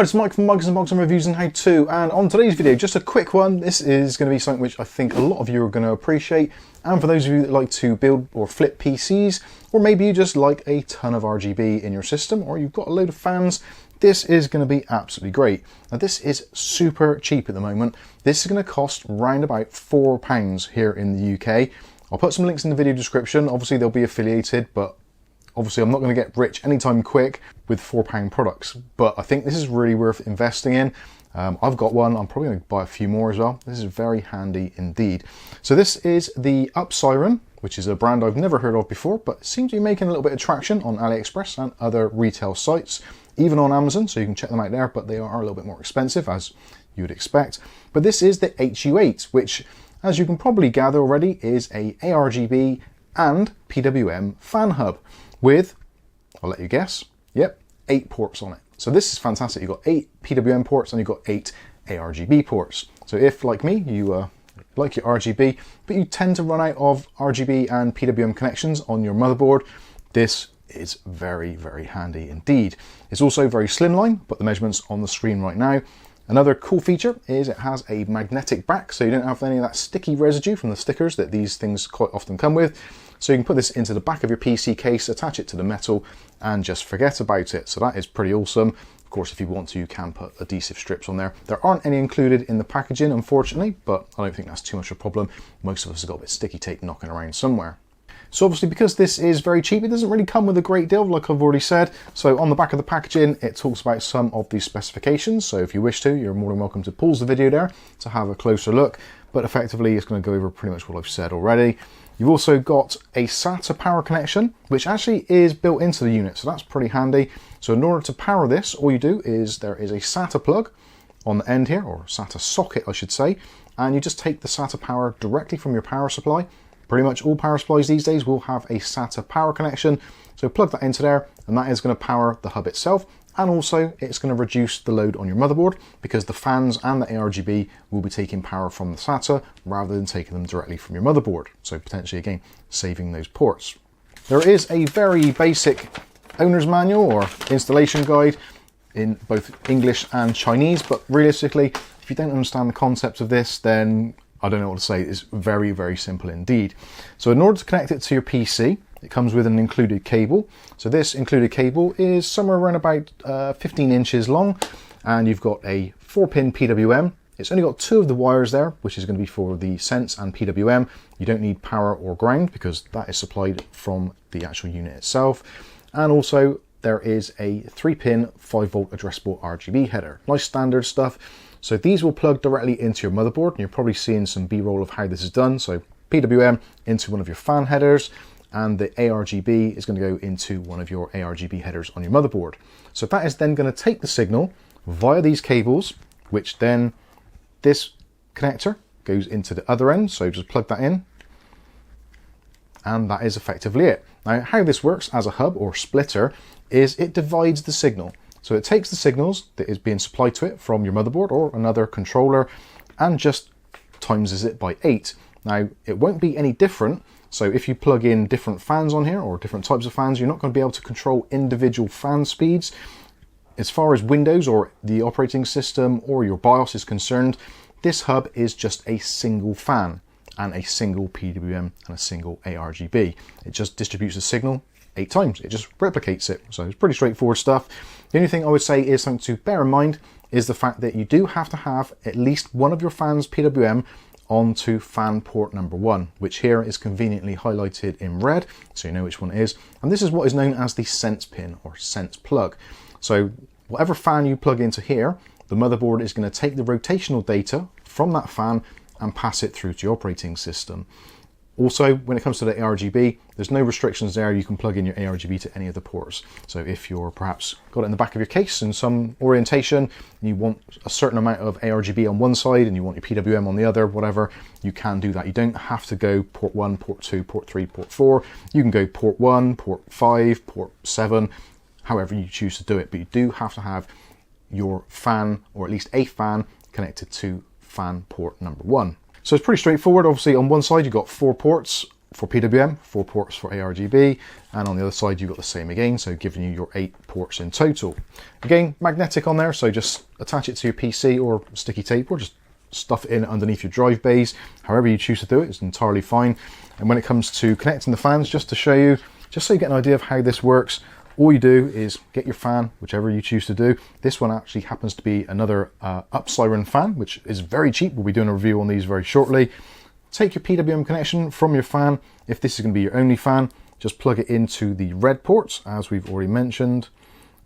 Hi, it's Mike from Mugs and Bogs and Reviews and How To, and on today's video, just a quick one. This is going to be something which I think a lot of you are going to appreciate, and for those of you that like to build or flip PCs, or maybe you just like a ton of RGB in your system, or you've got a load of fans, this is going to be absolutely great. Now this is super cheap at the moment. This is going to cost round about £4 here in the UK. I'll put some links in the video description. Obviously they'll be affiliated, but obviously I'm not going to get rich anytime quick with £4 products, but I think this is really worth investing in. I've got one, I'm probably going to buy a few more as well. This is very handy indeed. So this is the Upsiren, which is a brand I've never heard of before, but seems to be making a little bit of traction on AliExpress and other retail sites, even on Amazon, so you can check them out there, but they are a little bit more expensive as you would expect. But this is the HU-8, which, as you can probably gather already, is a ARGB and PWM fan hub with, I'll let you guess, yep, 8 ports on it. So this is fantastic. You've got 8 PWM ports and you've got 8 ARGB ports. So if, like me, you like your RGB, but you tend to run out of RGB and PWM connections on your motherboard, this is very, very handy indeed. It's also very slimline, but the measurements on the screen right now. Another cool feature is it has a magnetic back, so you don't have any of that sticky residue from the stickers that these things quite often come with. So you can put this into the back of your PC case, attach it to the metal, and just forget about it. So that is pretty awesome. Of course, if you want to, you can put adhesive strips on there. There aren't any included in the packaging, unfortunately, but I don't think that's too much of a problem. Most of us have got a bit of sticky tape knocking around somewhere. So obviously, because this is very cheap, it doesn't really come with a great deal, like I've already said. So on the back of the packaging, it talks about some of these specifications. So if you wish to, you're more than welcome to pause the video there to have a closer look. But effectively, it's going to go over pretty much what I've said already. You've also got a SATA power connection, which actually is built into the unit, so that's pretty handy. So in order to power this, all you do is there is a SATA plug on the end here, or SATA socket, I should say, and you just take the SATA power directly from your power supply. Pretty much all power supplies these days will have a SATA power connection, so plug that into there, and that is going to power the hub itself. And also it's going to reduce the load on your motherboard because the fans and the ARGB will be taking power from the SATA rather than taking them directly from your motherboard. So potentially, again, saving those ports. There is a very basic owner's manual or installation guide in both English and Chinese, but realistically, if you don't understand the concepts of this, then I don't know what to say. It's very, very simple indeed. So in order to connect it to your PC, it comes with an included cable. So this included cable is somewhere around about 15 inches long, and you've got a 4-pin PWM. It's only got 2 of the wires there, which is going to be for the sense and PWM. You don't need power or ground because that is supplied from the actual unit itself. And also there is a 3-pin 5-volt addressable RGB header. Nice standard stuff. So these will plug directly into your motherboard, and you're probably seeing some B-roll of how this is done. So PWM into one of your fan headers, and the ARGB is going to go into one of your ARGB headers on your motherboard. So that is then going to take the signal via these cables, which then this connector goes into the other end. So just plug that in, and that is effectively it. Now, how this works as a hub or splitter is it divides the signal. So it takes the signals that is being supplied to it from your motherboard or another controller and just times it by 8. Now, it won't be any different. So if you plug in different fans on here or different types of fans, you're not going to be able to control individual fan speeds. As far as Windows or the operating system or your BIOS is concerned, this hub is just a single fan and a single PWM and a single ARGB. It just distributes the signal 8 times. It just replicates it. So it's pretty straightforward stuff. The only thing I would say is something to bear in mind is the fact that you do have to have at least one of your fans PWM onto fan port number 1, which here is conveniently highlighted in red, so you know which one it is. And this is what is known as the sense pin or sense plug. So whatever fan you plug into here, the motherboard is going to take the rotational data from that fan and pass it through to your operating system. Also, when it comes to the ARGB, there's no restrictions there. You can plug in your ARGB to any of the ports. So if you're perhaps got it in the back of your case in some orientation, and you want a certain amount of ARGB on one side and you want your PWM on the other, whatever, you can do that. You don't have to go port 1, port 2, port 3, port 4. You can go port 1, port 5, port 7, however you choose to do it. But you do have to have your fan, or at least a fan, connected to fan port number 1. So it's pretty straightforward. Obviously on one side you've got 4 ports, for PWM, 4 ports for ARGB, and on the other side you've got the same again, so giving you your 8 ports in total. Again, magnetic on there, so just attach it to your PC or sticky tape, or just stuff it in underneath your drive bays. However you choose to do it is entirely fine. And when it comes to connecting the fans, just to show you, just so you get an idea of how this works, all you do is get your fan, whichever you choose to do. This one actually happens to be another Upsiren fan, which is very cheap. We'll be doing a review on these very shortly. Take your PWM connection from your fan. If this is going to be your only fan, just plug it into the red ports, as we've already mentioned.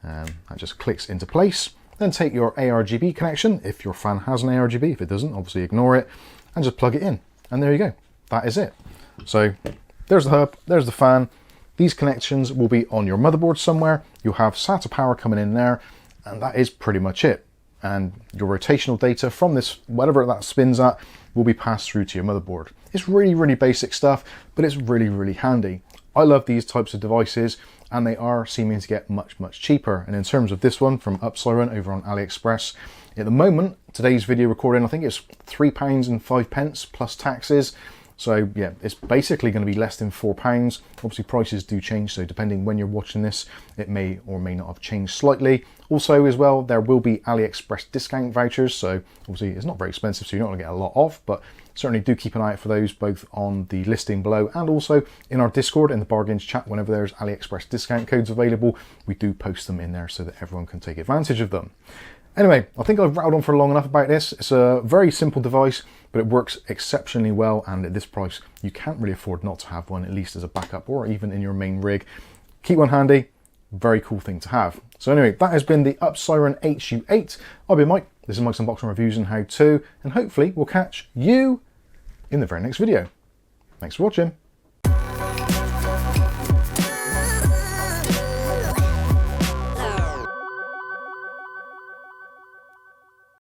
That just clicks into place. Then take your ARGB connection, if your fan has an ARGB. If it doesn't, obviously ignore it, and just plug it in. And there you go. That is it. So there's the hub, there's the fan. These connections will be on your motherboard somewhere. You'll have SATA power coming in there, and that is pretty much it. And your rotational data from this, whatever that spins at, will be passed through to your motherboard. It's really, really basic stuff, but it's really, really handy. I love these types of devices, and they are seeming to get much, much cheaper. And in terms of this one from Upsiren over on AliExpress, at the moment, today's video recording, I think it's £3.05 plus taxes. So yeah, it's basically going to be less than £4. Obviously prices do change, so depending when you're watching this, it may or may not have changed slightly. Also as well, there will be AliExpress discount vouchers, so obviously it's not very expensive, so you're not going to get a lot off, but certainly do keep an eye out for those, both on the listing below and also in our Discord, in the bargains chat. Whenever there's AliExpress discount codes available, we do post them in there so that everyone can take advantage of them. Anyway, I think I've rattled on for long enough about this. It's a very simple device, but it works exceptionally well, and at this price, you can't really afford not to have one, at least as a backup or even in your main rig. Keep one handy, very cool thing to have. So anyway, that has been the Upsiren HU-8. I've been Mike, this is Mike's Unboxing Reviews and How To, and hopefully we'll catch you in the very next video. Thanks for watching.